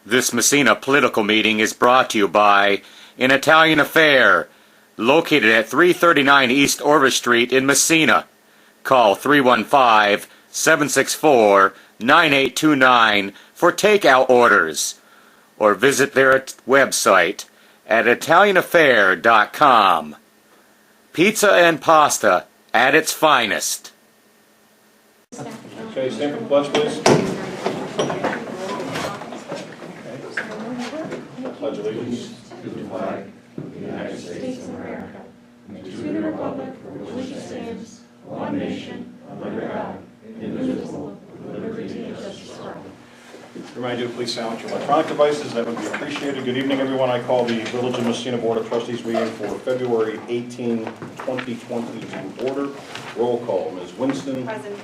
This Massena political meeting is brought to you by An Italian Affair, located at 339 East Orvis Street in Massena. Call 315-764-9829 for takeout orders, or visit their website at ItalianAffair.com. Pizza and pasta at its finest. Okay, stand for the pledge, please. Pledge allegiance to the flag of the United States of America and to the republic for which it stands, one nation, under God, indivisible, with liberty and justice for all. Remind you to please silence your electronic devices. That would be appreciated. Good evening, everyone. I call the Village of Massena Board of Trustees meeting for February 18, 2020 to order. Roll call. Ms. Winston. Present.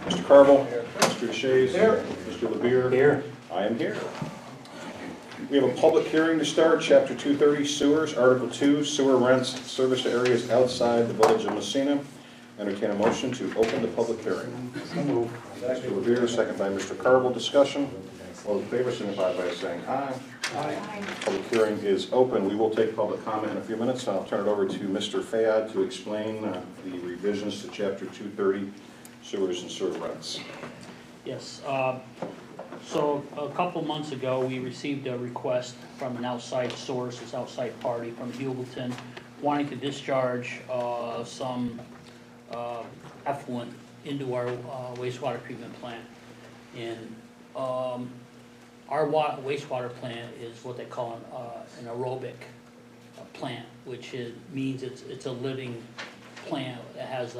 Mr. Carville. Here. Mr. Deshays. Here. Mr. LeBeer. Here. I am here. We have a public hearing to start. Chapter 230, Sewers. Article 2, Sewer Rents, Service to Areas Outside the Village of Massena. Entertain a motion to open the public hearing. So moved. Mr. LeBeer, second by Mr. Carville. Discussion. All those in favor signify by saying aye. Aye. Public hearing is open. We will take public comment in a few minutes. I'll turn it over to Mr. Fayad to explain the revisions to Chapter 230, Sewers and Sewer Rents. Yes. So a couple months ago, we received a request from an outside source, this outside party from Hubleton, wanting to discharge some effluent into our wastewater treatment plant. And our wastewater plant is what they call an aerobic plant, which means it's a living plant that has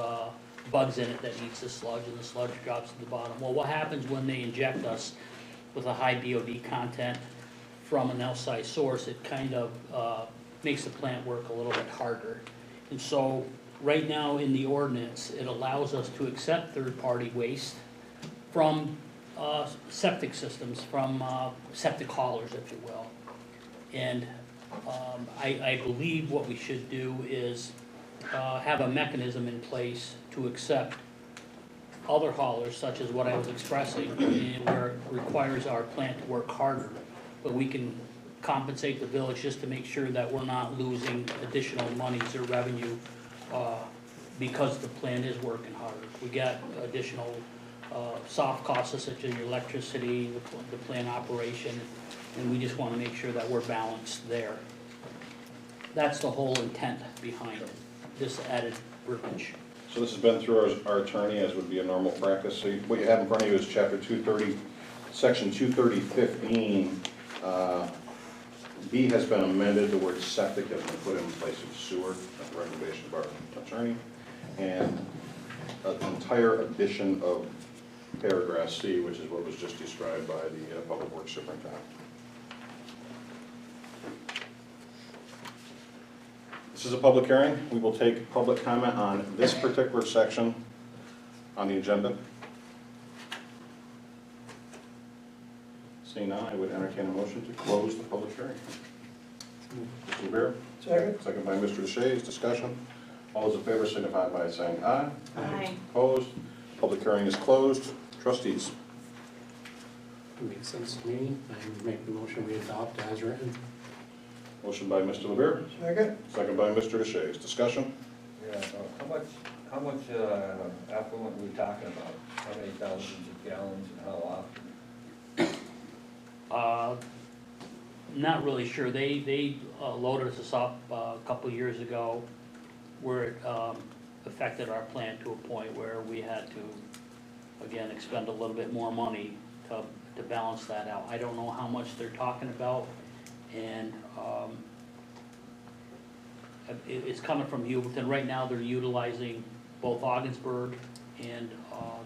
bugs in it that eats the sludge, and the sludge drops to the bottom. Well, what happens when they inject us with a high BOD content from an outside source? It kind of makes the plant work a little bit harder. And so right now in the ordinance, it allows us to accept third-party waste from septic systems, from septic haulers, if you will. And I believe what we should do is have a mechanism in place to accept other haulers, such as what I was expressing, where it requires our plant to work harder, but we can compensate the village just to make sure that we're not losing additional monies or revenue because the plant is working harder. We got additional soft costs such as your electricity, the plant operation, and we just want to make sure that we're balanced there. That's the whole intent behind this added verbiage. So this has been through our attorney, as would be a normal practice. So what you have in front of you is Chapter 230, Section 230.15. B has been amended. The word septic has been put in place of sewer at the recommendation of our attorney. And an entire addition of paragraph C, which is what was just described by the Public Works Superintendent. This is a public hearing. We will take public comment on this particular section on the agenda. Seeing none, I would entertain a motion to close the public hearing. Mr. LeBeer? Second. Second by Mr. Deshays. Discussion. All those in favor signify by saying aye. Aye. Opposed? Public hearing is closed. Trustees. Makes sense to me. I make the motion we adopt as written. Motion by Mr. LeBeer. Second. Second by Mr. Deshays. Discussion. Yeah, how much effluent are we talking about? How many thousands of gallons and how often? Not really sure. They loaded us up a couple years ago where it affected our plant to a point where we had to, again, expend a little bit more money to balance that out. I don't know how much they're talking about, and it's coming from Hubleton. Right now they're utilizing both Ogdensburg and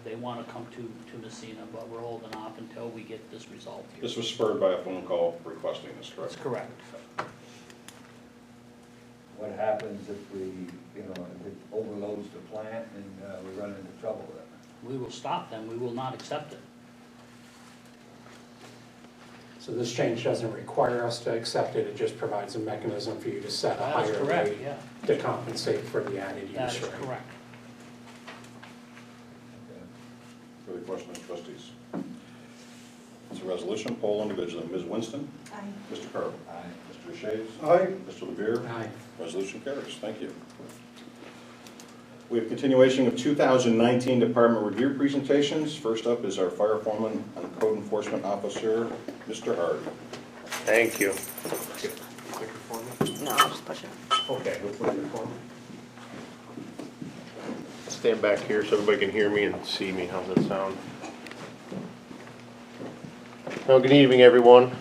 they want to come to Massena, but we're holding off until we get this resolved here. This was spurred by a phone call requesting this, correct? That's correct. What happens if if it overloads the plant and we run into trouble with it? We will stop them. We will not accept it. So this change doesn't require us to accept it, it just provides a mechanism for you to set a That higher is correct, rate yeah. to compensate for the added use, That is right? correct. Further questions, trustees? It's a the resolution, poll individually. Ms. Winston? Aye. Mr. Carver? Aye. Mr. Shays? Aye. Mr. Levere? Aye. Resolution carries. Thank you. We have continuation of 2019 department review presentations. First up is our fire foreman and code enforcement officer, Mr. Hardy. Thank you. No, I'll just push it. Okay. Stand back here so everybody can hear me and see me. How's that sound? Well, good evening, everyone.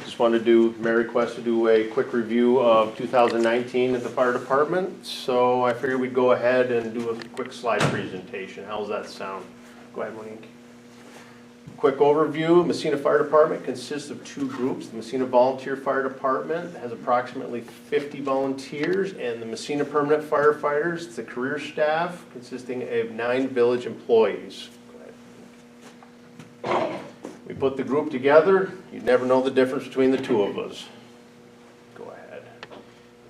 Just wanted to do, Mayor request to do a quick review of 2019 at the fire department. So I figured we'd go ahead and do a quick slide presentation. How's that sound? Go ahead, Monique. Quick overview, Massena Fire Department consists of two groups. The Massena Volunteer Fire Department has approximately 50 volunteers, and the Massena Permanent Firefighters, it's a career staff consisting of 9 village employees. Go ahead. We put the group together, you'd never know the difference between the two of us. Go ahead.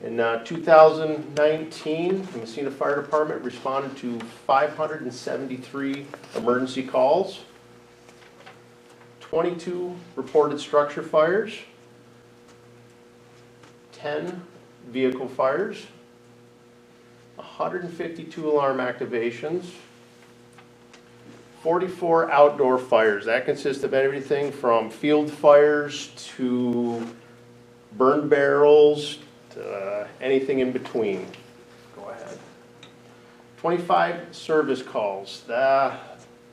In 2019, the Massena Fire Department responded to 573 emergency calls. 22 reported structure fires, 10 vehicle fires, 152 alarm activations, 44 outdoor fires. That consists of everything from field fires to burn barrels to anything in between. Go ahead. 25 service calls.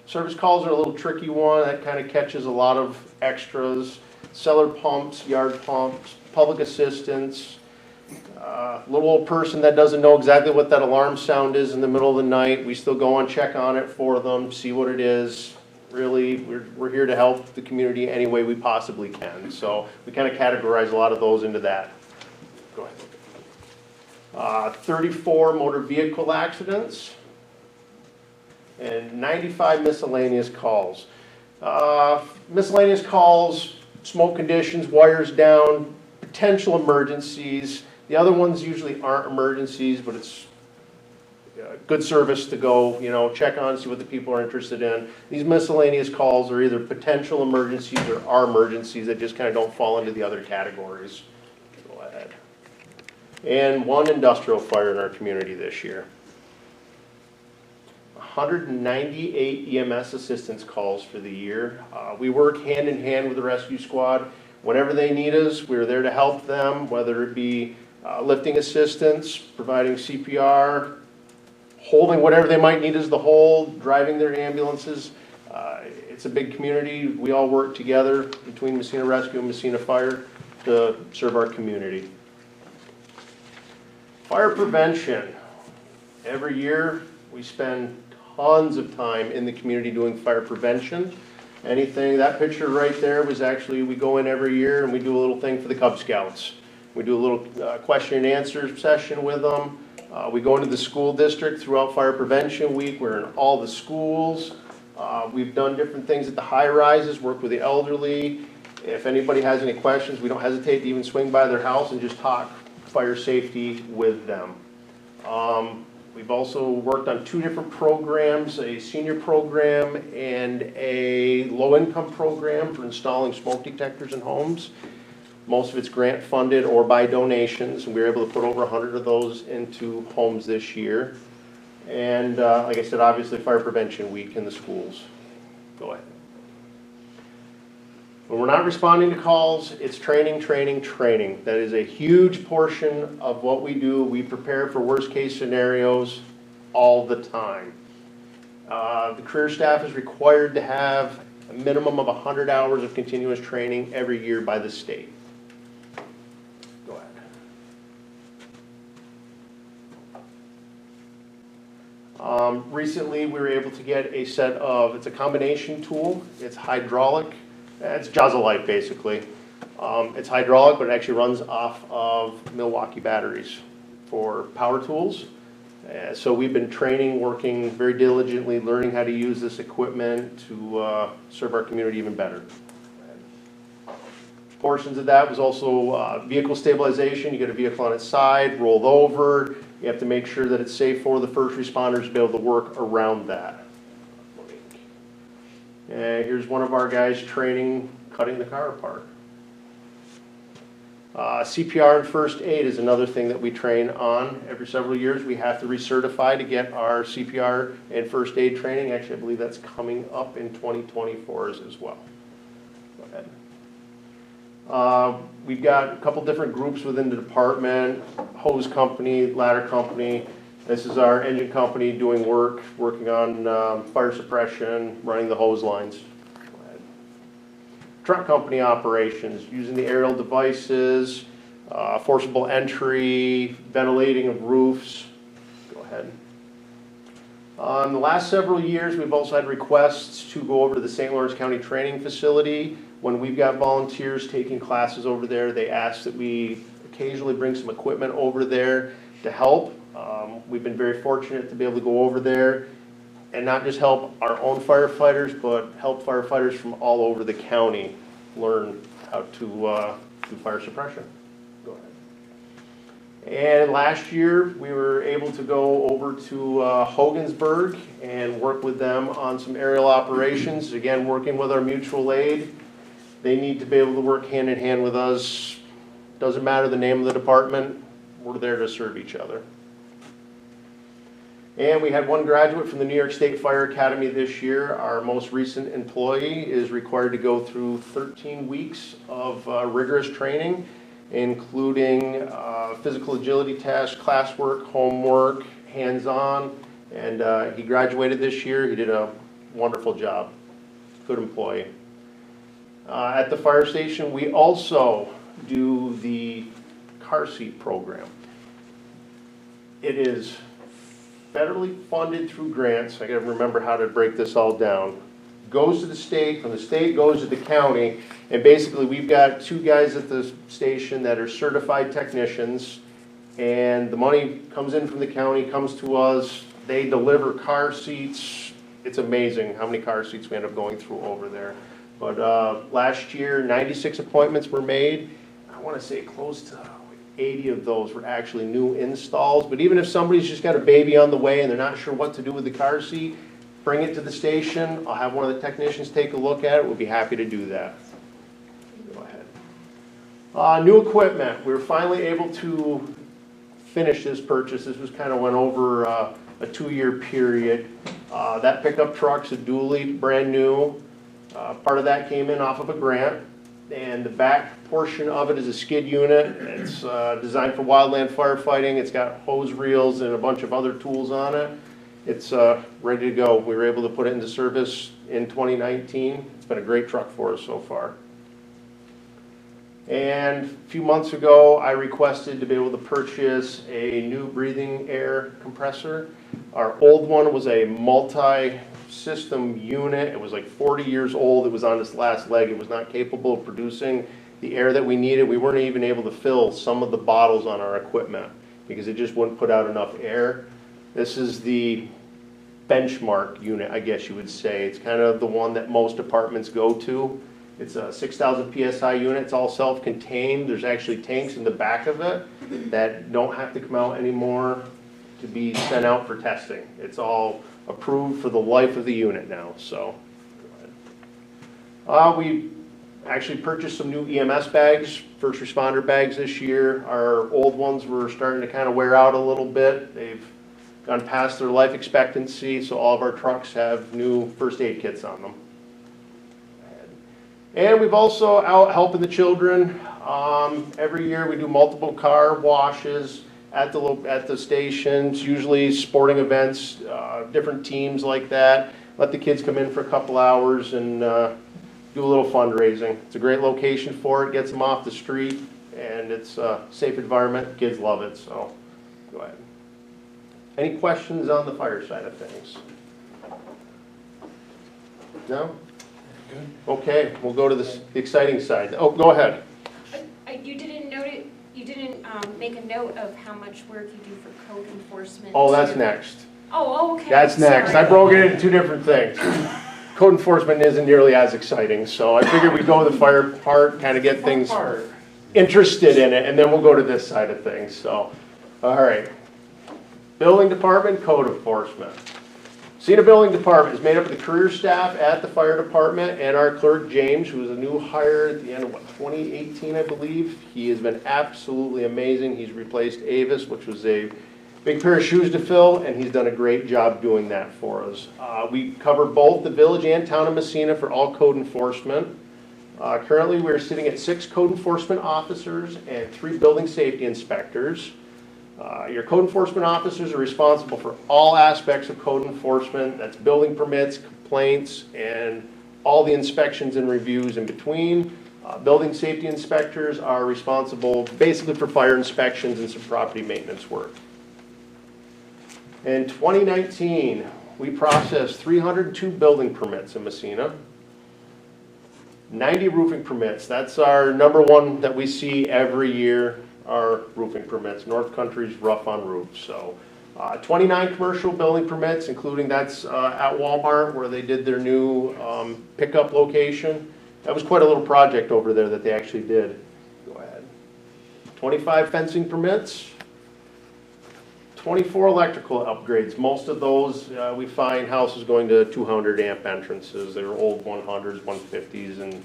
Service calls are a little tricky one. That kind of catches a lot of extras. Cellar pumps, yard pumps, public assistance. Little old person that doesn't know exactly what that alarm sound is in the middle of the night. We still go and check on it for them, see what it is. Really, we're here to help the community any way we possibly can. So we kind of categorize a lot of those into that. Go ahead. 34 motor vehicle accidents. And 95 miscellaneous calls. Miscellaneous calls, smoke conditions, wires down, potential emergencies. The other ones usually aren't emergencies, but it's good service to go, check on, see what the people are interested in. These miscellaneous calls are either potential emergencies or are emergencies that just kind of don't fall into the other categories. Go ahead. And 1 industrial fire in our community this year. 198 EMS assistance calls for the year. We work hand in hand with the rescue squad. Whenever they need us, we're there to help them, whether it be lifting assistance, providing CPR, holding whatever they might need us to hold, driving their ambulances. It's a big community. We all work together between Massena Rescue and Massena Fire to serve our community. Fire prevention. Every year we spend tons of time in the community doing fire prevention. Anything, that picture right there was actually, we go in every year and we do a little thing for the Cub Scouts. We do a little question and answer session with them. We go into the school district throughout Fire Prevention Week. We're in all the schools. We've done different things at the high rises, work with the elderly. If anybody has any questions, we don't hesitate to even swing by their house and just talk fire safety with them. We've also worked on 2 different programs, a senior program and a low-income program for installing smoke detectors in homes. Most of it's grant funded or by donations, and we were able to put over 100 of those into homes this year. And like I said, obviously Fire Prevention Week in the schools. Go ahead. When we're not responding to calls, it's training, training, training. That is a huge portion of what we do. We prepare for worst case scenarios all the time. The career staff is required to have a minimum of 100 hours of continuous training every year by the state. Go ahead. Recently, we were able to get a set of, it's a combination tool. It's hydraulic. It's Jazzalite, basically. It's hydraulic, but it actually runs off of Milwaukee batteries for power tools. So we've been training, working very diligently, learning how to use this equipment to serve our community even better. Portions of that was also vehicle stabilization. You get a vehicle on its side, rolled over. You have to make sure that it's safe for the first responders to be able to work around that. Here's one of our guys training cutting the car apart. CPR and first aid is another thing that we train on. Every several years, we have to recertify to get our CPR and first aid training. Actually, I believe that's coming up in 2024 as well. Go ahead. We've got a couple different groups within the department, hose company, ladder company. This is our engine company doing working on fire suppression, running the hose lines. Truck company operations, using the aerial devices, forcible entry, ventilating of roofs. Go ahead. In the last several years, we've also had requests to go over to the St. Lawrence County Training Facility. When we've got volunteers taking classes over there, they ask that we occasionally bring some equipment over there to help. We've been very fortunate to be able to go over there and not just help our own firefighters, but help firefighters from all over the county learn how to do fire suppression. Go ahead. And last year, we were able to go over to Hogansburg and work with them on some aerial operations. Again, working with our mutual aid. They need to be able to work hand in hand with us. Doesn't matter the name of the department, we're there to serve each other. And we had one graduate from the New York State Fire Academy this year. Our most recent employee is required to go through 13 weeks of rigorous training, including physical agility tests, classwork, homework, hands-on, and he graduated this year. He did a wonderful job. Good employee. At the fire station, we also do the car seat program. It is federally funded through grants. I gotta remember how to break this all down. Goes to the state, from the state goes to the county, and basically we've got two guys at the station that are certified technicians, and the money comes in from the county, comes to us, they deliver car seats. It's amazing how many car seats we end up going through over there. But last year, 96 appointments were made. I wanna say close to 80 of those were actually new installs. But even if somebody's just got a baby on the way and they're not sure what to do with the car seat, bring it to the station. I'll have one of the technicians take a look at it. We'll be happy to do that. Go ahead. New equipment. We were finally able to finish this purchase. This was kind of went over a 2-year period. That pickup truck's a dually, brand new. Part of that came in off of a grant. And the back portion of it is a skid unit. It's designed for wildland firefighting. It's got hose reels and a bunch of other tools on it. It's ready to go. We were able to put it into service in 2019. It's been a great truck for us so far. And a few months ago, I requested to be able to purchase a new breathing air compressor. Our old one was a multi-system unit. It was like 40 years old. It was on its last leg. It was not capable of producing the air that we needed. We weren't even able to fill some of the bottles on our equipment because it just wouldn't put out enough air. This is the benchmark unit, I guess you would say. It's kind of the one that most departments go to. It's a 6,000 PSI unit. It's all self-contained. There's actually tanks in the back of it that don't have to come out anymore to be sent out for testing. It's all approved for the life of the unit now, so. We actually purchased some new EMS bags, first responder bags this year. Our old ones were starting to kind of wear out a little bit. They've gone past their life expectancy, so all of our trucks have new first aid kits on them. And we've also out helping the children. Every year we do multiple car washes at the stations, usually sporting events, different teams like that. Let the kids come in for a couple hours and do a little fundraising. It's a great location for it, gets them off the street, and it's a safe environment. Kids love it, so go ahead. Any questions on the fire side of things? No? Good. Okay, we'll go to the exciting side. Oh, go ahead. You didn't note it, you didn't make a note of how much work you do for code enforcement. Oh, that's next. Oh, okay. That's next. Sorry. I broke it into two different things. Code enforcement isn't nearly as exciting, so I figured we'd go with the fire part, kind of get things interested in it, and then we'll go to this side of things. So, all right. Building department, code enforcement. Massena Building Department is made up of the career staff at the fire department and our clerk, James, who was a new hire at the end of, 2018, I believe. He has been absolutely amazing. He's replaced Avis, which was a big pair of shoes to fill, and he's done a great job doing that for us. We cover both the village and town of Massena for all code enforcement. Currently, we're sitting at 6 code enforcement officers and 3 building safety inspectors. Your code enforcement officers are responsible for all aspects of code enforcement. That's building permits, complaints, and all the inspections and reviews in between. Building safety inspectors are responsible basically for fire inspections and some property maintenance work. In 2019, we processed 302 building permits in Massena. 90 roofing permits. That's our number one that we see every year, our roofing permits. North Country's rough on roofs. So 29 commercial building permits, including that's at Walmart where they did their new pickup location. That was quite a little project over there that they actually did. Go ahead. 25 fencing permits. 24 electrical upgrades. Most of those we find houses going to 200 amp entrances. They're old 100s, 150s, and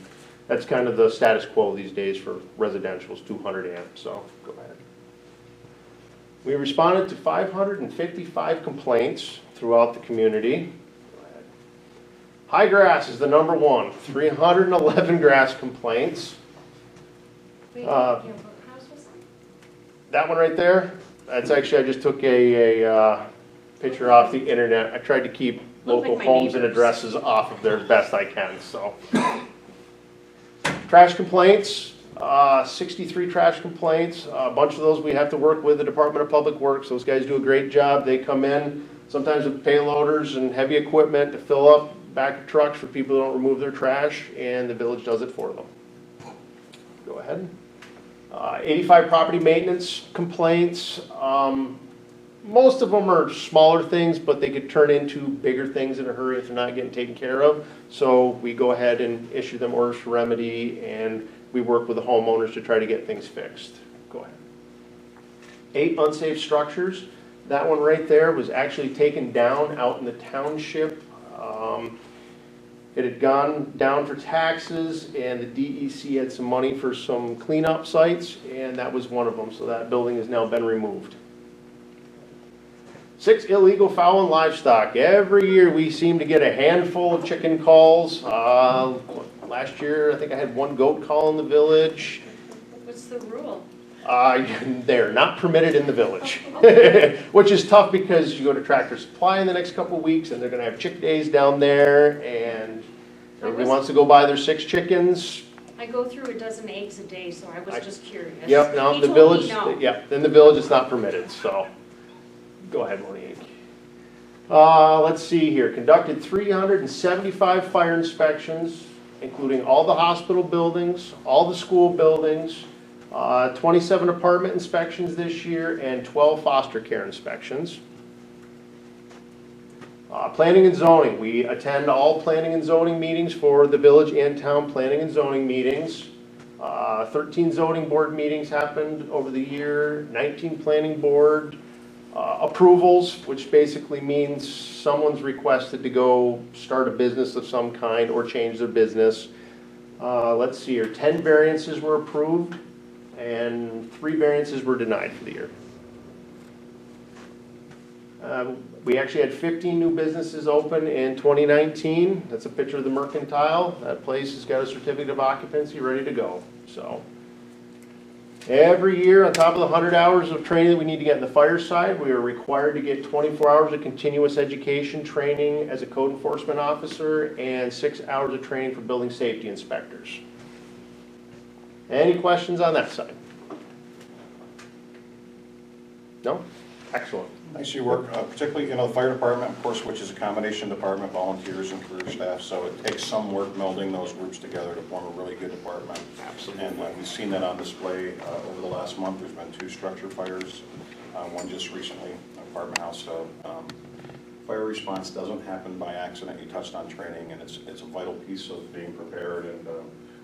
that's kind of the status quo these days for residentials, 200 amp. So go ahead. We responded to 555 complaints throughout the community. Go ahead. High grass is the number one. 311 grass complaints. Wait, what house was That one right there. That's actually, I just took a picture off the internet. I tried to keep Look local like my homes and neighbors. addresses off of there as best I can, so. Trash complaints, 63 trash complaints. A bunch of those we have to work with the Department of Public Works. Those guys do a great job. They come in, sometimes with payloaders and heavy equipment to fill up back of trucks for people who don't remove their trash, and the village does it for them. Go ahead. 85 property maintenance complaints. Most of them are smaller things, but they could turn into bigger things in a hurry if they're not getting taken care of. So we go ahead and issue them orders for remedy, and we work with the homeowners to try to get things fixed. Go ahead. 8 unsafe structures. That one right there was actually taken down out in the township. It had gone down for taxes, and the DEC had some money for some cleanup sites, and that was one of them. So that building has now been removed. 6 illegal fowl and livestock. Every year we seem to get a handful of chicken calls. Last year I think I had 1 goat call in the village. What's the rule? They're not permitted in the village, which is tough because you go to Tractor Supply in the next couple of weeks and they're going to have chick days down there, and everybody wants to go buy their 6 chickens. I go through a dozen eggs a day, so I was just curious. Yep, no, He the told village, me no. yep, in the village it's not permitted, so. Go ahead, Monique. Let's see here, conducted 375 fire inspections, including all the hospital buildings, all the school buildings, 27 apartment inspections this year, and 12 foster care inspections. Planning and zoning, we attend all planning and zoning meetings for the village and town planning and zoning meetings. 13 zoning board meetings happened over the year, 19 planning board approvals, which basically means someone's requested to go start a business of some kind or change their business. Let's see here, 10 variances were approved and 3 variances were denied for the year. We actually had 15 new businesses open in 2019. That's a picture of the Mercantile. That place has got a certificate of occupancy ready to go. So every year, on top of the 100 hours of training that we need to get in the fire side, we are required to get 24 hours of continuous education training as a code enforcement officer and 6 hours of training for building safety inspectors. Any questions on that side? No? Excellent. Nice you work, particularly, the fire department, of course, which is a combination department, volunteers and career staff, so it takes some work melding those groups together to form a really good department. Absolutely. And we've seen that on display over the last month. There's been 2 structure fires, one just recently, an apartment house. So fire response doesn't happen by accident. You touched on training, and it's a vital piece of being prepared, and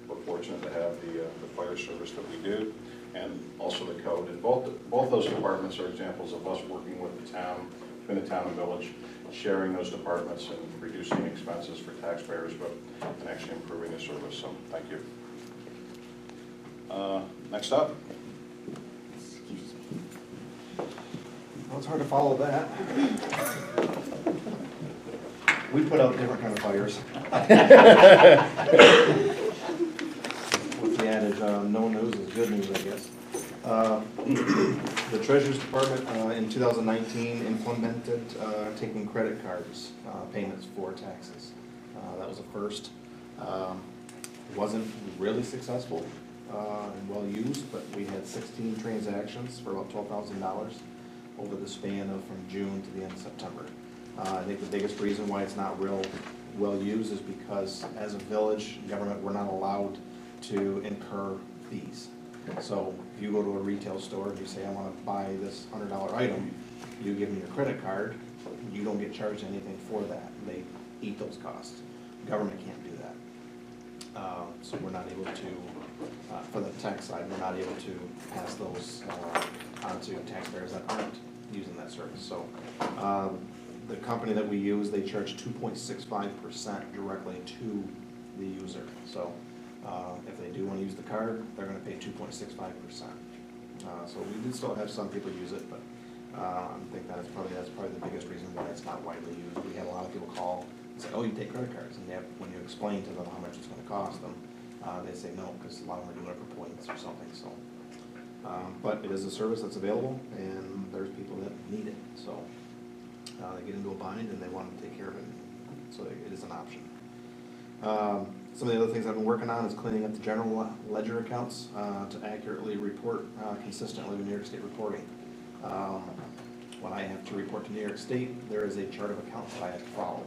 we're fortunate to have the fire service that we do, and also the code. And both those departments are examples of us working with the town, between the town and village, sharing those departments and reducing expenses for taxpayers, but and actually improving the service, so thank you. Next up. Well, it's hard to follow that. We put out different kind of fires. What's the adage, no news is good news, I guess. The Treasurer's Department in 2019 implemented taking credit cards payments for taxes. That was a first. Wasn't really successful and well used, but we had 16 transactions for about $12,000 over the span of from June to the end of September. I think the biggest reason why it's not real well used is because as a village government, we're not allowed to incur fees. So if you go to a retail store and you say, I want to buy this $100 item, you give them your credit card, you don't get charged anything for that. They eat those costs. The government can't do that. So we're not able to, for the tax side, we're not able to pass those onto taxpayers that aren't using that service. So the company that we use, they charge 2.65% directly to the user. So if they do want to use the card, they're going to pay 2.65%. So we do still have some people use it, but I think that's probably the biggest reason why it's not widely used. We had a lot of people call and say, "Oh, you take credit cards," and when you explain to them how much it's going to cost them, they say no, because a lot of them are doing it for points or something. So, but it is a service that's available, and there's people that need it. So they get into a bind and they want to take care of it. So it is an option. Some of the other things I've been working on is cleaning up the general ledger accounts to accurately report consistently with New York State reporting. When I have to report to New York State, there is a chart of accounts that I have to follow.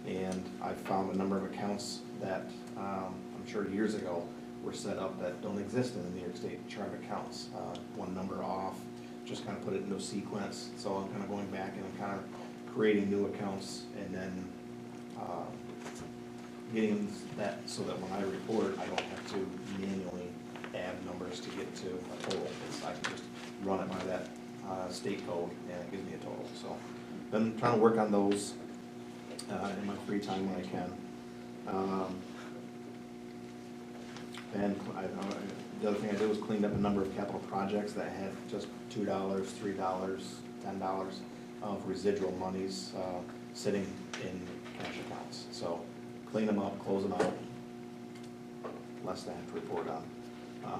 And I found a number of accounts that I'm sure years ago were set up that don't exist in the New York State chart of accounts. One number off, just kind of put it into a sequence. So I'm kind of going back and I'm kind of creating new accounts and then getting that so that when I report, I don't have to manually add numbers to get to a total. I can just run it by that state code and it gives me a total. So been trying to work on those in my free time when I can. And the other thing I did was cleaned up a number of capital projects that had just $2, $3, $10 of residual monies sitting in cash accounts. So clean them up, close them out, less to have to report on.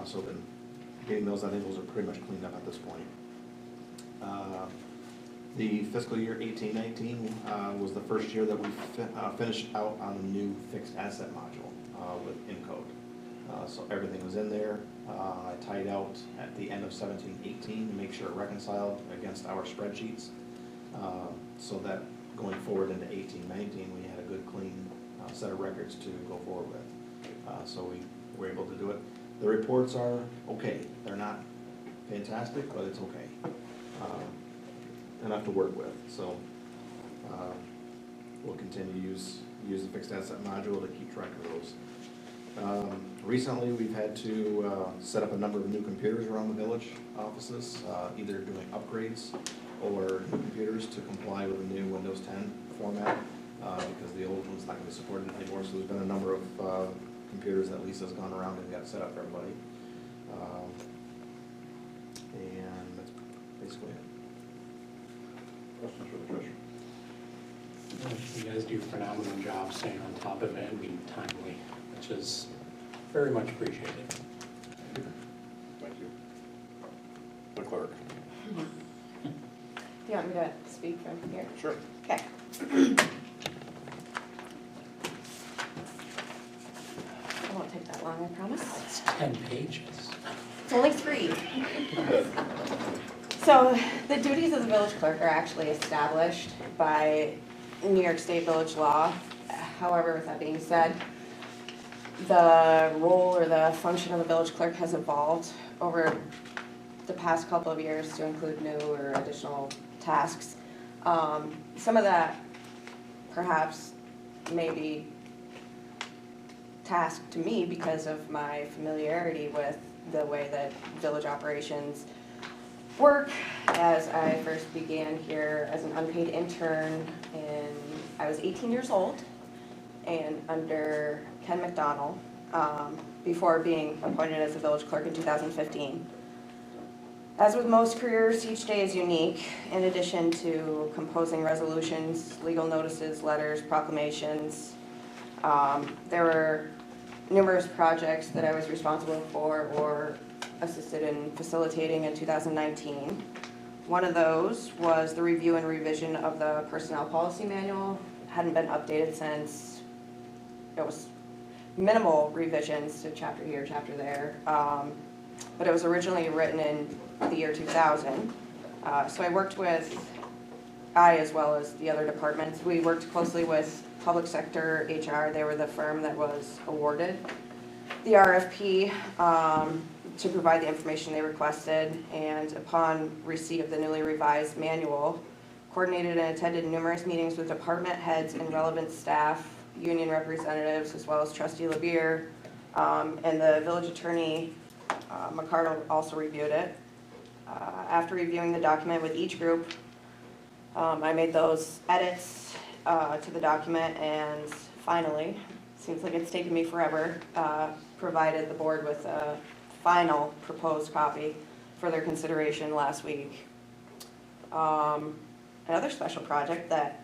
So then getting those, I think those are pretty much cleaned up at this point. The fiscal year 18-19 was the first year that we finished out on the new fixed asset module with Encode. So everything was in there. I tied out at the end of 17-18 to make sure it reconciled against our spreadsheets, so that going forward into 18-19 we had a good clean set of records to go forward with. So we were able to do it. The reports are okay. They're not fantastic, but it's okay. Enough to work with. So we'll continue to use the fixed asset module to keep track of those. Recently, we've had to set up a number of new computers around the village offices, either doing upgrades or new computers to comply with the new Windows 10 format, because the old one's not going to be supported anymore. So there's been a number of computers that Lisa's gone around and got set up for everybody. And that's basically it. Questions for the treasurer? You guys do a phenomenal job staying on top of it and being timely, which is very much appreciated. Thank you. The clerk. Do you want me to speak from here? Sure. Okay. It won't take that long, I promise. It's 10 pages. It's only 3. So the duties of the village clerk are actually established by New York State village law. However, with that being said, the role or the function of the village clerk has evolved over the past couple of years to include new or additional tasks. Some of that perhaps may be tasked to me because of my familiarity with the way that village operations work as I first began here as an unpaid intern I was 18 years old and under Ken McDonald, before being appointed as a village clerk in 2015. As with most careers, each day is unique. In addition to composing resolutions, legal notices, letters, proclamations, there were numerous projects that I was responsible for or assisted in facilitating in 2019. One of those was the review and revision of the personnel policy manual. Hadn't been updated since, it was minimal revisions to chapter here, chapter there. But it was originally written in the year 2000. So I as well as the other departments, we worked closely with public sector HR. They were the firm that was awarded the RFP to provide the information they requested, and upon receipt of the newly revised manual, coordinated and attended numerous meetings with department heads and relevant staff, union representatives, as well as Trustee LeBeer, and the village attorney, McCardle, also reviewed it. After reviewing the document with each group, I made those edits to the document, and finally, seems like it's taken me forever, provided the board with a final proposed copy for their consideration last week. Another special project that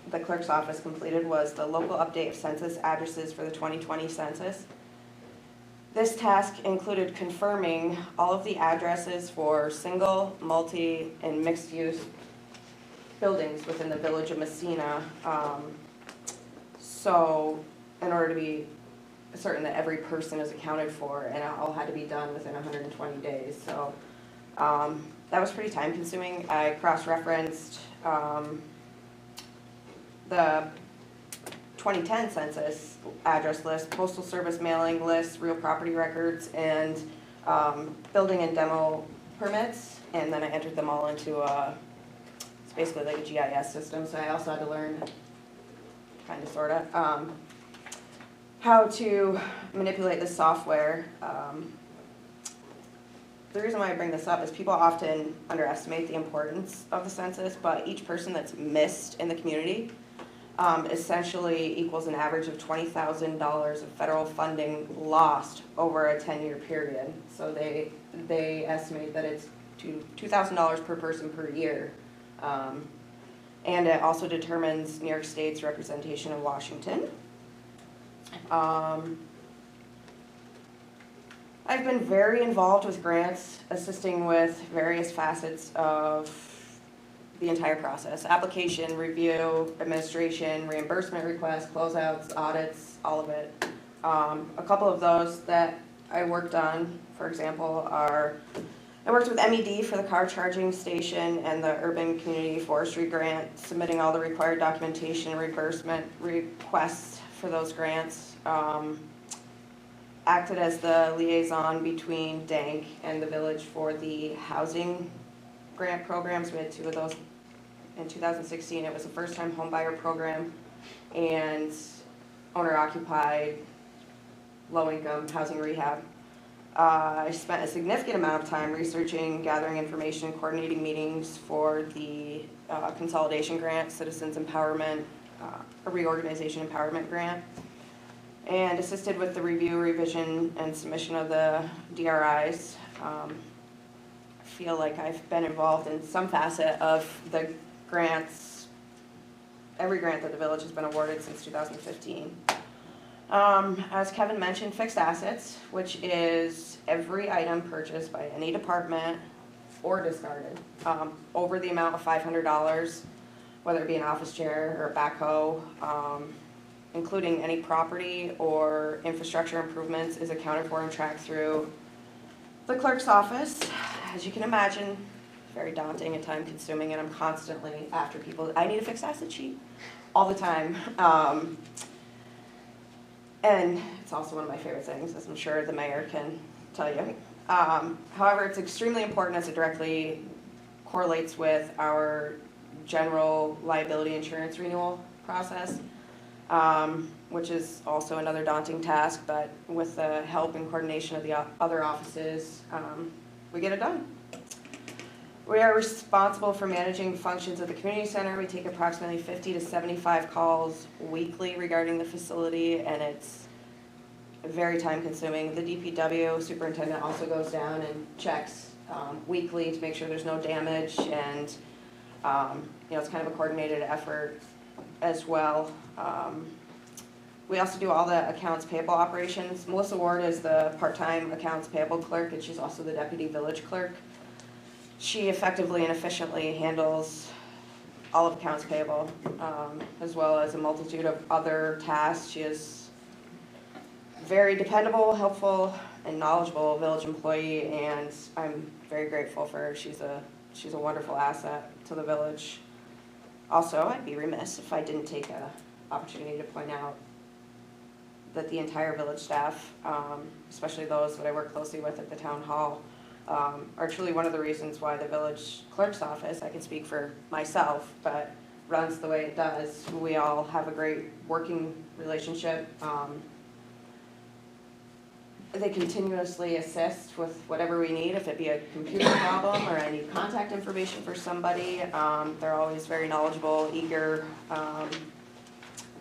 the clerk's office completed was the local update of census addresses for the 2020 census. This task included confirming all of the addresses for single, multi, and mixed-use buildings within the village of Massena. So in order to be certain that every person is accounted for, and it all had to be done within 120 days. So that was pretty time consuming. I cross-referenced the 2010 census address list, postal service mailing lists, real property records, and building and demo permits, and then I entered them all into it's basically like a GIS system, so I also had to learn, kind of, sort of, how to manipulate the software. The reason why I bring this up is people often underestimate the importance of the census, but each person that's missed in the community essentially equals an average of $20,000 of federal funding lost over a 10-year period. So they estimate that it's $2,000 per person per year. And it also determines New York State's representation in Washington. I've been very involved with grants, assisting with various facets of the entire process: application, review, administration, reimbursement requests, closeouts, audits, all of it. A couple of those that I worked on, for example, are I worked with MED for the car charging station and the urban community forestry grant, submitting all the required documentation and reimbursement requests for those grants. Acted as the liaison between DANK and the village for the housing grant programs. We had two of those in 2016. It was a first-time home buyer program and owner-occupied low-income housing rehab. I spent a significant amount of time researching, gathering information, coordinating meetings for the consolidation grant, citizens empowerment, a reorganization empowerment grant, and assisted with the review, revision, and submission of the DRIs. I feel like I've been involved in some facet of the grants, every grant that the village has been awarded since 2015. As Kevin mentioned, fixed assets, which is every item purchased by any department or discarded over the amount of $500, whether it be an office chair or a backhoe, including any property or infrastructure improvements, is accounted for and tracked through the clerk's office. As you can imagine, very daunting and time consuming, and I'm constantly after people. I need a fixed asset sheet all the time. And it's also one of my favorite things, as I'm sure the mayor can tell you. However, it's extremely important as it directly correlates with our general liability insurance renewal process, which is also another daunting task, but with the help and coordination of the other offices, we get it done. We are responsible for managing functions of the community center. We take approximately 50 to 75 calls weekly regarding the facility, and it's very time consuming. The DPW superintendent also goes down and checks weekly to make sure there's no damage, and it's kind of a coordinated effort as well. We also do all the accounts payable operations. Melissa Ward is the part-time accounts payable clerk, and she's also the deputy village clerk. She effectively and efficiently handles all of accounts payable, as well as a multitude of other tasks. She is very dependable, helpful, and knowledgeable village employee, and I'm very grateful for her. She's a wonderful asset to the village. Also, I'd be remiss if I didn't take an opportunity to point out that the entire village staff, especially those that I work closely with at the town hall, are truly one of the reasons why the village clerk's office, I can speak for myself, but runs the way it does. We all have a great working relationship. They continuously assist with whatever we need, if it be a computer problem or I need contact information for somebody. They're always very knowledgeable, eager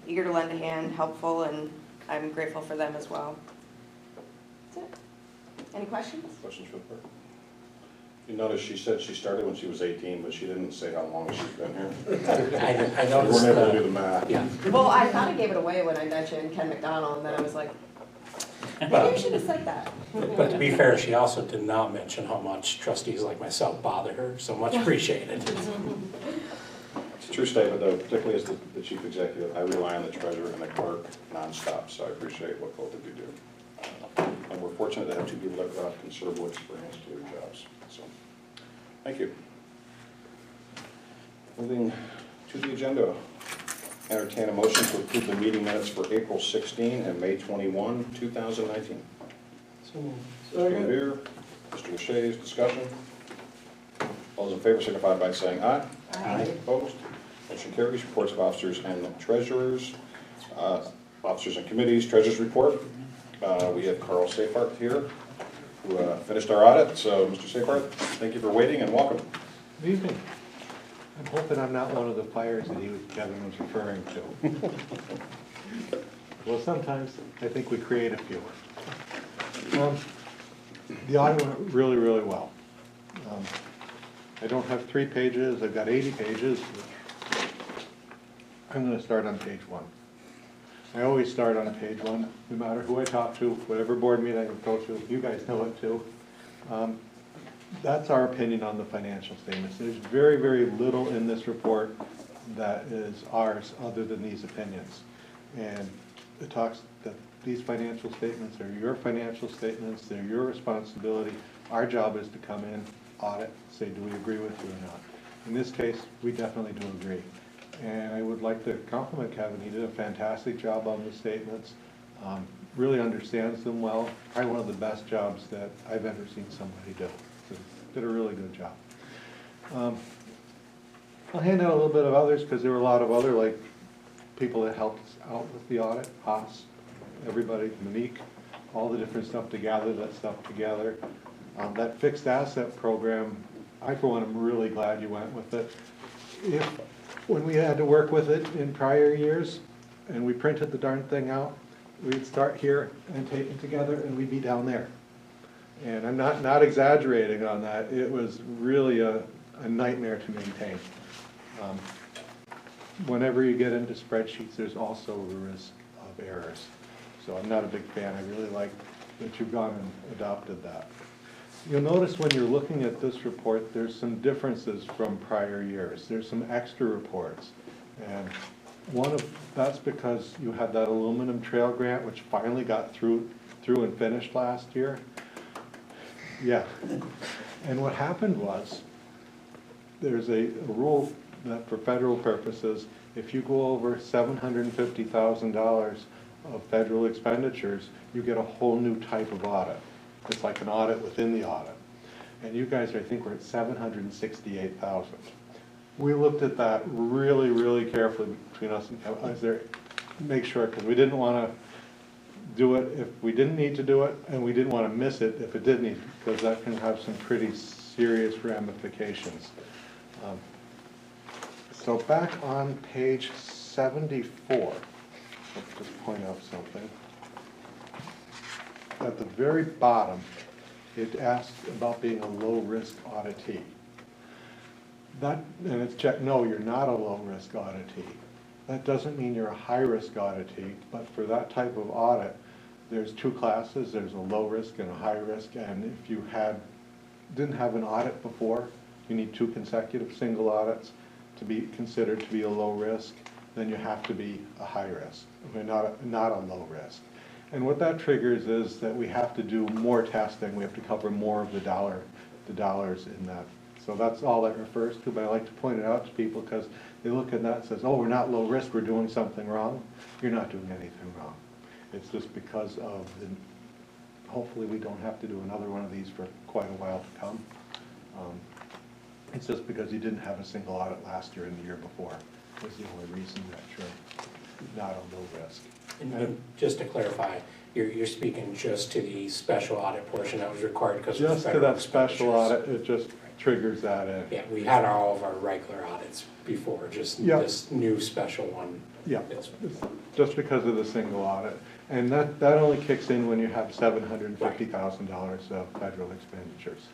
to lend a hand, helpful, and I'm grateful for them as well. That's it. Any questions? Questions for the clerk? You notice she said she started when she was 18, but she didn't say how long she's been here. I We noticed, weren't able to do the math. yeah. Well, I thought I gave it away when I mentioned Ken McDonald, and then I was like, maybe you should have said that. But to be fair, she also did not mention how much trustees like myself bother her, so much appreciated. It's a true statement, though, particularly as the chief executive. I rely on the treasurer and the clerk nonstop, so I appreciate what both of you do. And we're fortunate to have two people that have considerable experience to their jobs. So, thank you. Moving to the agenda. Entertain a motion to approve the meeting minutes for April 16 and May 21, 2019. Mr. Beer, Mr. O'Shea's discussion. All those in favor signify by saying aye. Aye. Opposed? Motion carries. Reports of officers and treasurers. Officers and committees, treasurer's report. We have Carl Seyfarth here, who finished our audit. So, Mr. Seyfarth, thank you for waiting and welcome. Good evening. I'm hoping I'm not one of the fires that Kevin was referring to. Well, sometimes I think we create a few. The audit went really, really well. I don't have 3 pages, I've got 80 pages. I'm gonna start on page 1. I always start on page 1, no matter who I talk to, whatever board meeting I go to, you guys know it too. That's our opinion on the financial statements. There's very, very little in this report that is ours other than these opinions. And it talks that these financial statements are your financial statements, they're your responsibility. Our job is to come in, audit, say, do we agree with you or not? In this case, we definitely do agree. And I would like to compliment Kevin. He did a fantastic job on the statements, really understands them well. Probably one of the best jobs that I've ever seen somebody do. So did a really good job. I'll hand out a little bit of others because there were a lot of other people that helped us out with the audit, Haas, everybody, Monique, all the different stuff to gather that stuff together. That fixed asset program, I for one am really glad you went with it. When we had to work with it in prior years and we printed the darn thing out, we'd start here and tape it together and we'd be down there. And I'm not exaggerating on that. It was really a nightmare to maintain. Whenever you get into spreadsheets, there's also a risk of errors. So I'm not a big fan. I really like that you've gone and adopted that. You'll notice when you're looking at this report, there's some differences from prior years. There's some extra reports. And that's because you had that aluminum trail grant, which finally got through and finished last year. Yeah. And what happened was, there's a rule that for federal purposes, if you go over $750,000 of federal expenditures, you get a whole new type of audit. It's like an audit within the audit. And you guys, I think, we're at $768,000. We looked at that really, really carefully between us and make sure, because we didn't want to do it if we didn't need to do it, and we didn't want to miss it if it did need, because that can have some pretty serious ramifications. So back on page 74, let's just point out something. At the very bottom, it asks about being a low-risk auditee. That, and it's checked, no, you're not a low-risk auditee. That doesn't mean you're a high-risk auditee, but for that type of audit, there's two classes, there's a low risk and a high risk, and if you didn't have an audit before, you need 2 consecutive single audits to be considered to be a low risk, then you have to be a high risk, not a low risk. And what that triggers is that we have to do more testing, we have to cover more of the dollars in that. So that's all that refers to, but I like to point it out to people because they look at that and says, oh, we're not low risk, we're doing something wrong. You're not doing anything wrong. It's just because of hopefully we don't have to do another one of these for quite a while to come. It's just because you didn't have a single audit last year and the year before was the only reason that you're not a low risk. And just to clarify, you're speaking just to the special audit portion that was required because of the Just to federal that special expenditures. audit, it just triggers that in. Yeah, we had all of our regular audits before, just Yeah. this new special one. Yeah, Yes. it's just because of the single audit. And that only kicks in when you have $750,000 of federal expenditures.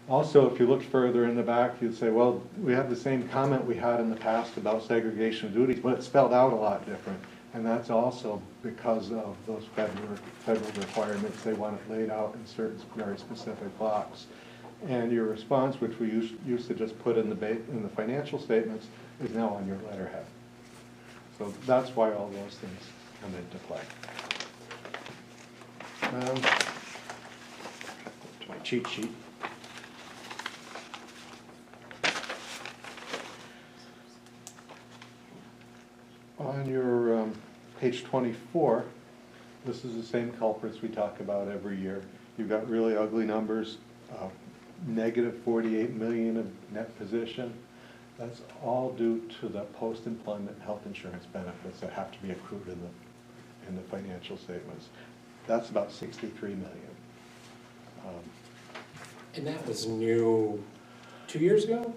Also, if you look further in the back, you'd say, well, we have the same comment we had in the past about segregation of duties, but it's spelled out a lot different. And that's also because of those federal requirements. They want it laid out in certain very specific blocks. And your response, which we used to just put in the financial statements, is now on your letterhead. So that's why all those things come into play. To my cheat sheet. On your page 24, this is the same culprits we talk about every year. You've got really ugly numbers, negative 48 million of net position. That's all due to the post-employment health insurance benefits that have to be accrued in the financial statements. That's about 63 million. And that was new 2 years ago?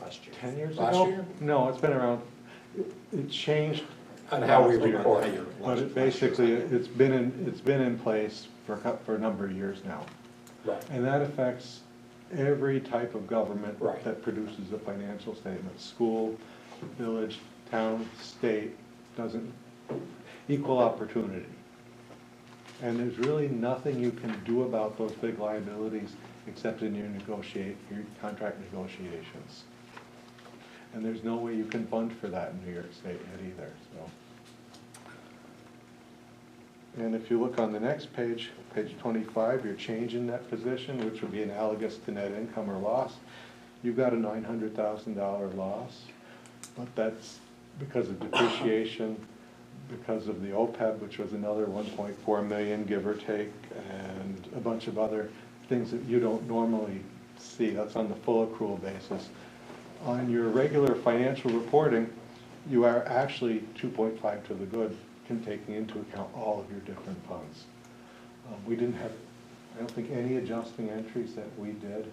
Last year. 10 years ago? Last year? No, it's been around, it changed. On how we last year, report it. But it basically, it's been in place for a number of years now. Right. And that affects every type of government Right. that produces a financial statement. School, village, town, state, doesn't, equal opportunity. And there's really nothing you can do about those big liabilities except in your contract negotiations. And there's no way you can fund for that in New York State yet either, so. And if you look on the next page, page 25, your change in net position, which would be analogous to net income or loss, you've got a $900,000 loss, but that's because of depreciation, because of the OPEB, which was another 1.4 million, give or take, and a bunch of other things that you don't normally see. That's on the full accrual basis. On your regular financial reporting, you are actually 2.5 to the good, taking into account all of your different funds. We didn't have, I don't think, any adjusting entries that we did,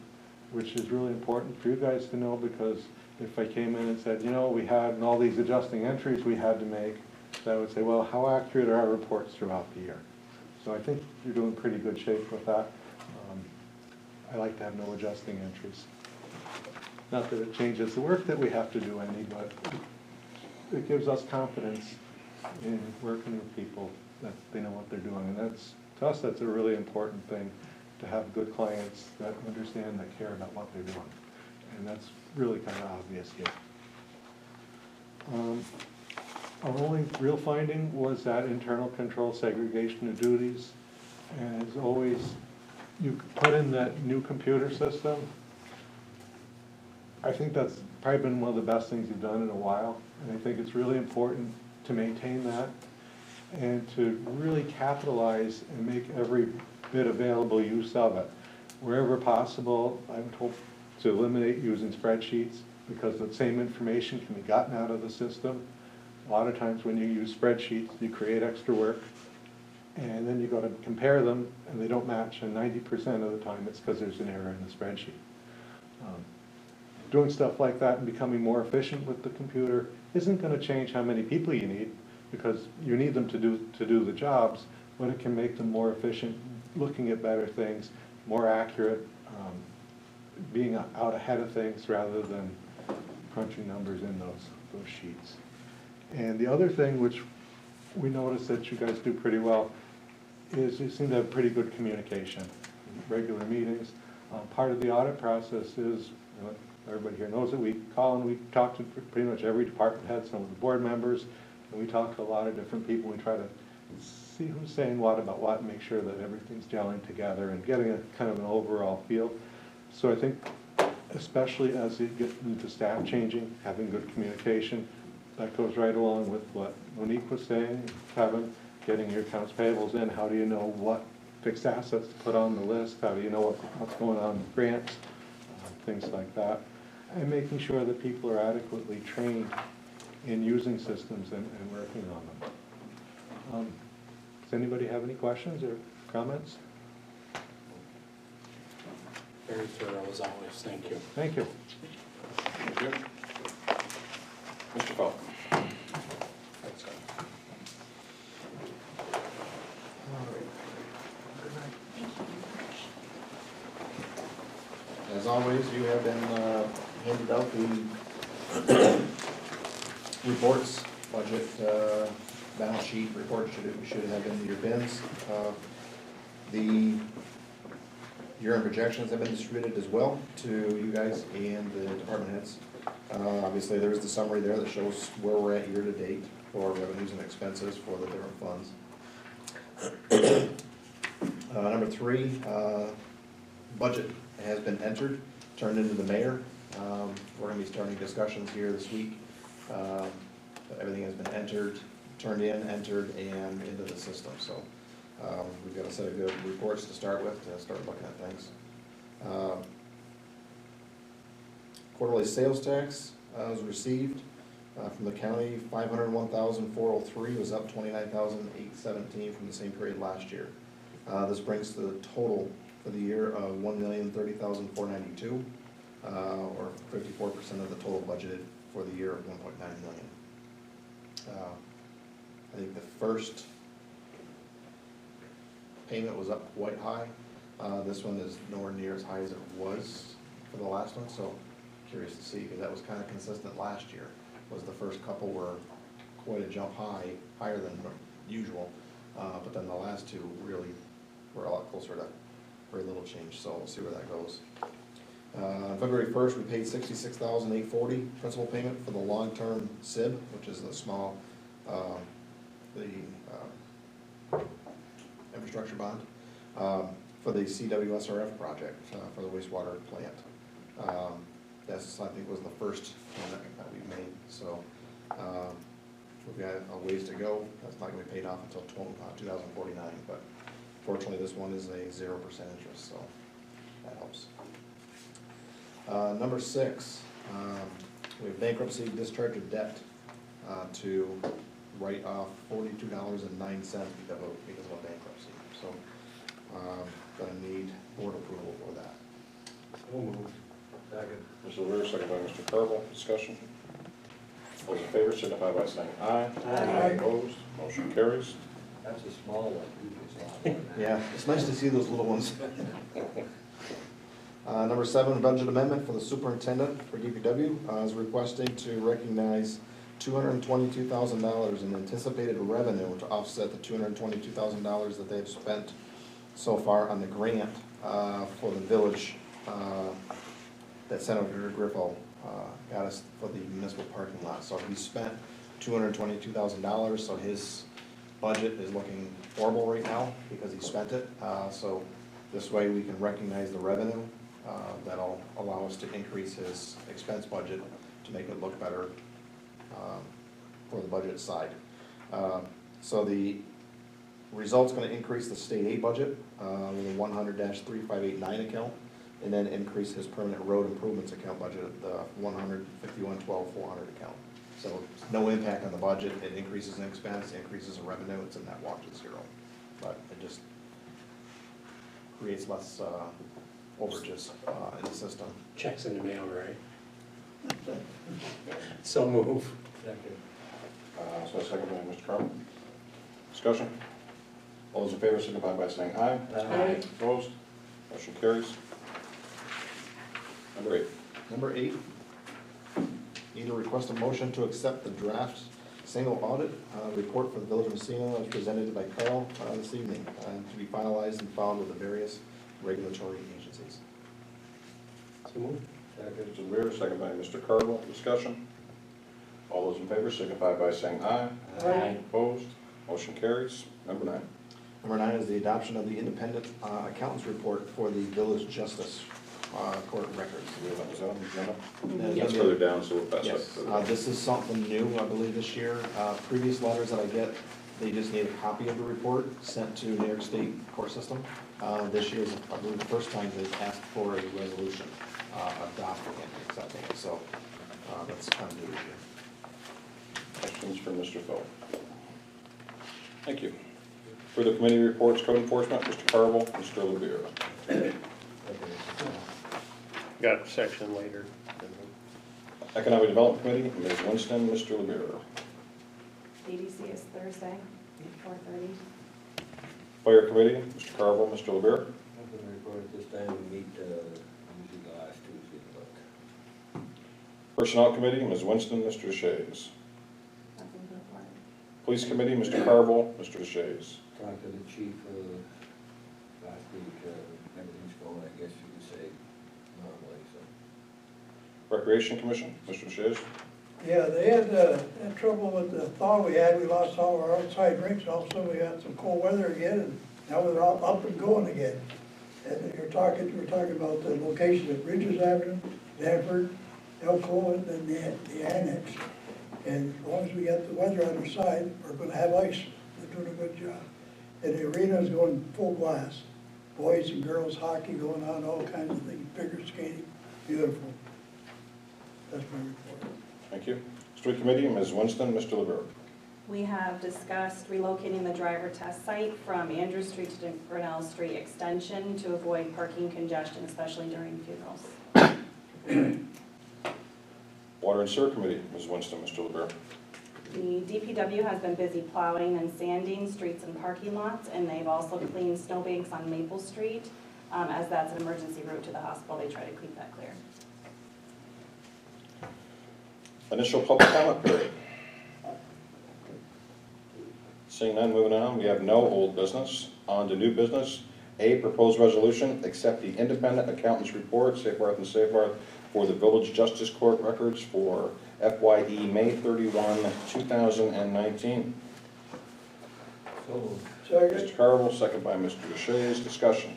which is really important for you guys to know, because if I came in and said, you know, we had all these adjusting entries we had to make, I would say, well, how accurate are our reports throughout the year? So I think you're doing pretty good shape with that. I like to have no adjusting entries. Not that it changes the work that we have to do any, but it gives us confidence in working with people that they know what they're doing. And that's, to us, that's a really important thing, to have good clients that understand, that care about what they're doing. And that's really kind of obvious here. Our only real finding was that internal control segregation of duties. And as always, you put in that new computer system. I think that's probably been one of the best things you've done in a while. And I think it's really important to maintain that and to really capitalize and make every bit available use of it. Wherever possible, I would hope to eliminate using spreadsheets, because the same information can be gotten out of the system. A lot of times when you use spreadsheets, you create extra work, And then you go to compare them, and they don't match, and 90% of the time, it's because there's an error in the spreadsheet. Doing stuff like that and becoming more efficient with the computer isn't gonna change how many people you need, because you need them to do the jobs, but it can make them more efficient, looking at better things, more accurate, being out ahead of things rather than crunching numbers in those sheets. And the other thing which we noticed that you guys do pretty well is you seem to have pretty good communication, regular meetings. Part of the audit process is, everybody here knows that we call and we talk to pretty much every department head, some of the board members, and we talk to a lot of different people. We try to see who's saying what about what and make sure that everything's gelling together and getting a kind of an overall feel. So I think, especially as you get into staff changing, having good communication, that goes right along with what Monique was saying, Kevin, getting your accounts payables in. How do you know what fixed assets to put on the list? How do you know what's going on with grants? Things like that. And making sure that people are adequately trained in using systems and working on them. Does anybody have any questions or comments? Very thorough as always, thank you. Thank you. Thank you. Mr. Falk. As always, you have been handed out the reports, budget, balance sheet report should have been in your bins. The year-end projections have been distributed as well to you guys and the department heads. Obviously, there is the summary there that shows where we're at year-to-date for revenues and expenses for the different funds. Number 3, budget has been entered, turned into the mayor. We're gonna be starting discussions here this week. Everything has been entered, turned in, entered, and into the system, so we've got a set of good reports to start with, to start looking at things. Quarterly sales tax was received from the county, $501,403, was up $29,817 from the same period last year. This brings the total for the year of $1,030,492, or 54% of the total budgeted for the year of $1.9 million. I think the first payment was up quite high. This one is nowhere near as high as it was for the last one, so curious to see, because that was kind of consistent last year. Was the first couple were quite a jump higher than usual, but then the last two really were a lot closer to very little change, so we'll see where that goes. On February 1st, we paid $66,840 principal payment for the long-term SIB, which is the small, infrastructure bond, for the CWSRF project, for the wastewater plant. That's, I think, was the first payment that we made, so we've got a ways to go. That's not gonna be paid off until 2049, but fortunately, this one is a 0% interest, so that helps. Number 6, we have bankruptcy discharge of debt to write off $42.09 because of a bankruptcy. So, gonna need board approval for that. So moved. Second. Mr. Rivera, second by Mr. Carville. Discussion. Those in favor signify by saying aye. Aye. Opposed, motion carries. That's a small one, usually it's not. Yeah, it's nice to see those little ones. Number 7, budget amendment for the superintendent for DPW is requesting to recognize $222,000 in anticipated revenue to offset the $222,000 that they've spent so far on the grant for the village that Senator Griffo got us for the municipal parking lot. So he spent $222,000, so his budget is looking horrible right now because he spent it. So this way we can recognize the revenue. That'll allow us to increase his expense budget to make it look better for the budget side. So the result's gonna increase the state aid budget with a 100-3589 account, and then increase his permanent road improvements account budget at the 151-12-400 account. So no impact on the budget. It increases in expense, increases in revenue. It's a net walk to zero. but it just creates less overages in the system. Checks in the mail, right? So move. Second. So a second by Mr. Carl. Discussion? All those in favor signify by saying aye. Aye. Opposed? Motion carries. Number 8. Number 8, need to request a motion to accept the draft single audit report for the Village of Massena as presented by Carl this evening, to be finalized and filed with the various regulatory agencies. So move. Second. Mr. Revere, second by Mr. Carl. Discussion? All those in favor signify by saying aye. Aye. Opposed? Motion carries. Number 9. Number 9 is the adoption of the independent accountant's report for the village justice court records. Is that on the agenda? And It's further down, so we'll pass Yes, that. this is something new, I believe, this year. Previous letters that I get, they just need a copy of the report sent to New York State court system. This year is, I believe, the first time they've asked for a resolution adopting it, accepting it, so that's kind of new this year. Questions for Mr. Phil? Thank you. Further committee reports, code enforcement, Mr. Carvel, Mr. Levere. Got a section later. Economic Development Committee, Ms. Winston, Mr. Levere. EDC is Thursday, 4:30. Fire Committee, Mr. Carvel, Mr. Levere. Nothing to report at this time. We meet usually the last Tuesday of the month. Personnel Committee, Ms. Winston, Mr. Deshays. Nothing to report. Police Committee, Mr. Carvel, Mr. Deshays. Talked to the chief last week. Everything's going, I guess you could say, normally, so. Recreation Commission, Mr. Deshays. Yeah, they had trouble with the thaw we had, we lost all our outside drinks, all of a sudden we got some cold weather again, and now we're all up and going again. And we're talking about the location of Bridges Avenue, Danford, Elko, and then the annex. And as long as we got the weather on our side, we're gonna have ice, they're doing a good job. And the arena's going full blast, boys and girls hockey going on, all kinds of things, figure skating, beautiful. That's my report. Thank you. Street Committee, Ms. Winston, Mr. Levere. We have discussed relocating the driver test site from Andrew Street to Grinnell Street Extension to avoid parking congestion, especially during funerals. Water and Sewer Committee, Ms. Winston, Mr. Levere. The DPW has been busy plowing and sanding streets and parking lots, and they've also cleaned snowbanks on Maple Street. As that's an emergency route to the hospital, they try to keep that clear. Initial public comment period. Seeing none, moving on, we have no old business. On to new business. A, proposed resolution, accept the independent accountant's report, Safeworth and Safeworth, for the Village Justice Court records for FYE May 31, 2019. So, Mr. Carvel, second by Mr. Deshays. Discussion.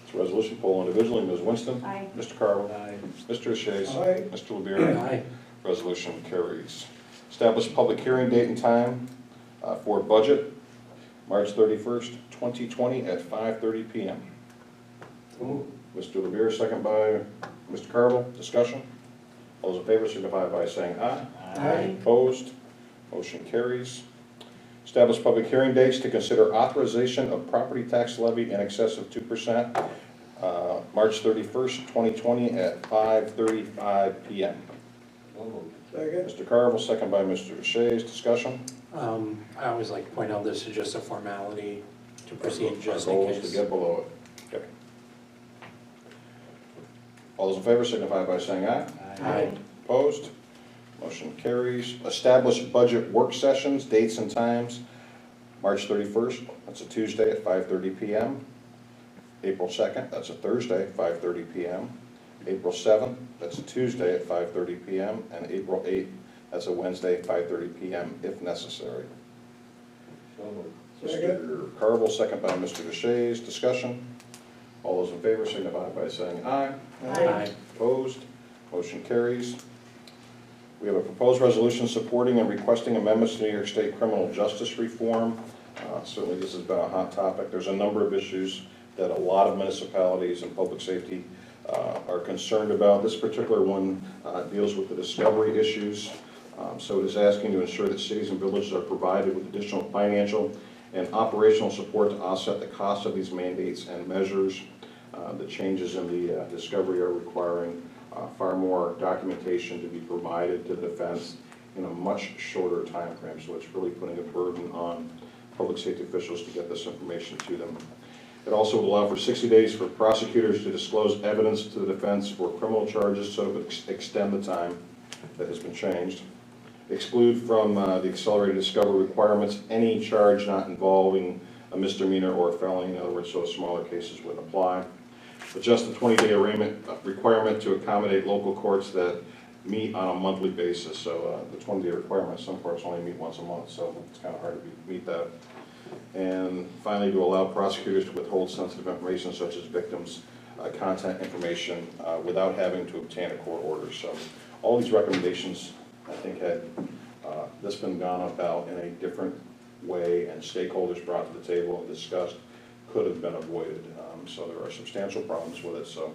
This resolution, poll individually. Ms. Winston. Aye. Mr. Carvel. aye. Mr. Deshays. Aye. Mr. Levere. Aye. Resolution carries. Establish public hearing date and time for budget, March 31st, 2020 at 5:30 p.m. So move. Mr. Levere, second by Mr. Carvel. Discussion? All those in favor signify by saying aye. Aye. Opposed? Motion carries. Establish public hearing dates to consider authorization of property tax levy in excess of 2%, March 31st, 2020 at 5:35 p.m. So moved. Second. Mr. Carvel, second by Mr. Deshays. Discussion? I always like to point out this is just a formality to proceed just Our in goal is case. to get below it. Okay. All those in favor signify by saying aye. Aye. Opposed? Motion carries. Establish budget work sessions, dates and times. March 31st, that's a Tuesday at 5:30 p.m. April 2nd, that's a Thursday, 5:30 p.m. April 7th, that's a Tuesday at 5:30 p.m. And April 8th, that's a Wednesday, 5:30 p.m. if necessary. So moved. Mr. Carvel, second by Mr. Deshays. Discussion? All those in favor signify by saying aye. Aye. Opposed? Motion carries. We have a proposed resolution supporting and requesting amendments to New York State criminal justice reform. Certainly this has been a hot topic. There's a number of issues that a lot of municipalities and public safety are concerned about. This particular one deals with the discovery issues. So it is asking to ensure that cities and villages are provided with additional financial and operational support to offset the cost of these mandates and measures. The changes in the discovery are requiring far more documentation to be provided to the defense in a much shorter time frame. So it's really putting a burden on public safety officials to get this information to them. It also would allow for 60 days for prosecutors to disclose evidence to the defense for criminal charges, so it would extend the time that has been changed. Exclude from the accelerated discovery requirements any charge not involving a misdemeanor or a felony. In other words, so smaller cases would apply. Adjust the 20-day requirement to accommodate local courts that meet on a monthly basis. So the 20-day requirement, some courts only meet once a month, so it's kind of hard to meet that. And finally, to allow prosecutors to withhold sensitive information such as victims' contact information without having to obtain a court order. So all these recommendations, I think, had this been gone about in a different way and stakeholders brought to the table and discussed, could have been avoided. So there are substantial problems with it. So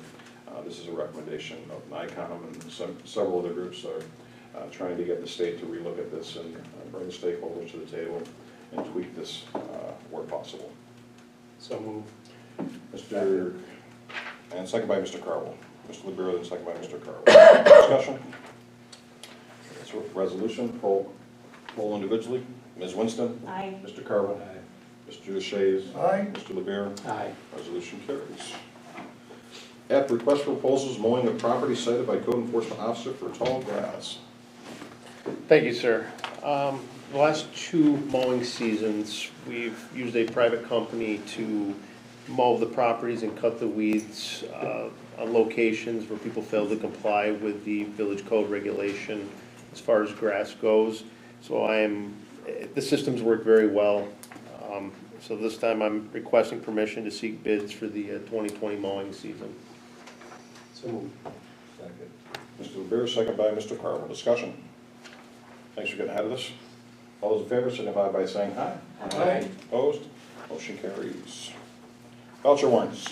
this is a recommendation of NICOM, and several other groups are trying to get the state to relook at this and bring the stakeholders to the table and tweak this where possible. So move. And second by Mr. Carwell. Mr. LeBeau, then second by Mr. Carwell. Discussion? It's a resolution. Poll individually. Ms. Winston? Aye. Mr. Carwell? Aye. Mr. Deshays? Aye. Mr. LeBeau? Aye. Resolution carries. F, request for proposals mowing of property cited by code enforcement officer for tall grass. Thank you, sir. The last 2 mowing seasons, we've used a private company to mow the properties and cut the weeds on locations where people fail to comply with the village code regulation as far as grass goes. So the systems work very well. So this time I'm requesting permission to seek bids for the 2020 mowing season. So move. Second. Mr. LeBeau, second by Mr. Carwell. Discussion? Thanks for getting ahead of this. All those in favor signify by saying aye. Aye. Opposed? Motion carries. Voucher warrants.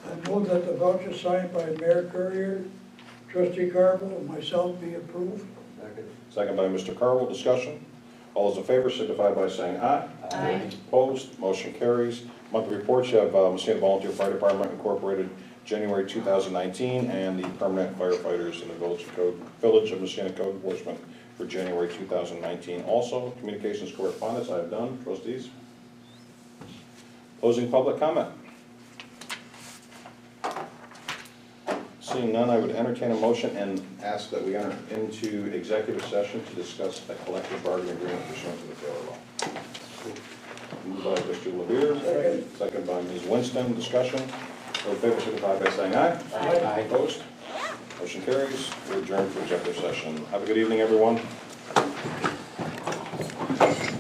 I move that the voucher signed by Mayor Courier, Trustee Carville, and myself be approved. Second. Second by Mr. Carwell. Discussion? All those in favor signify by saying aye. Aye. Opposed? Motion carries. Monthly reports, you have Massena Volunteer Fire Department Incorporated, January 2019, and the permanent firefighters in the Village of Massena Code Enforcement for January 2019. Also, communications correspondence I have done. Trustees? Closing public comment. Seeing none, I would entertain a motion and ask that we enter into executive session to discuss a collective bargaining agreement pursuant to the Taylor Law. Moved by Mr. LeBeau, second by Ms. Winston. Discussion. All in favor signify by saying aye. Aye. Opposed? Motion carries. We're adjourned for executive session. Have a good evening, everyone.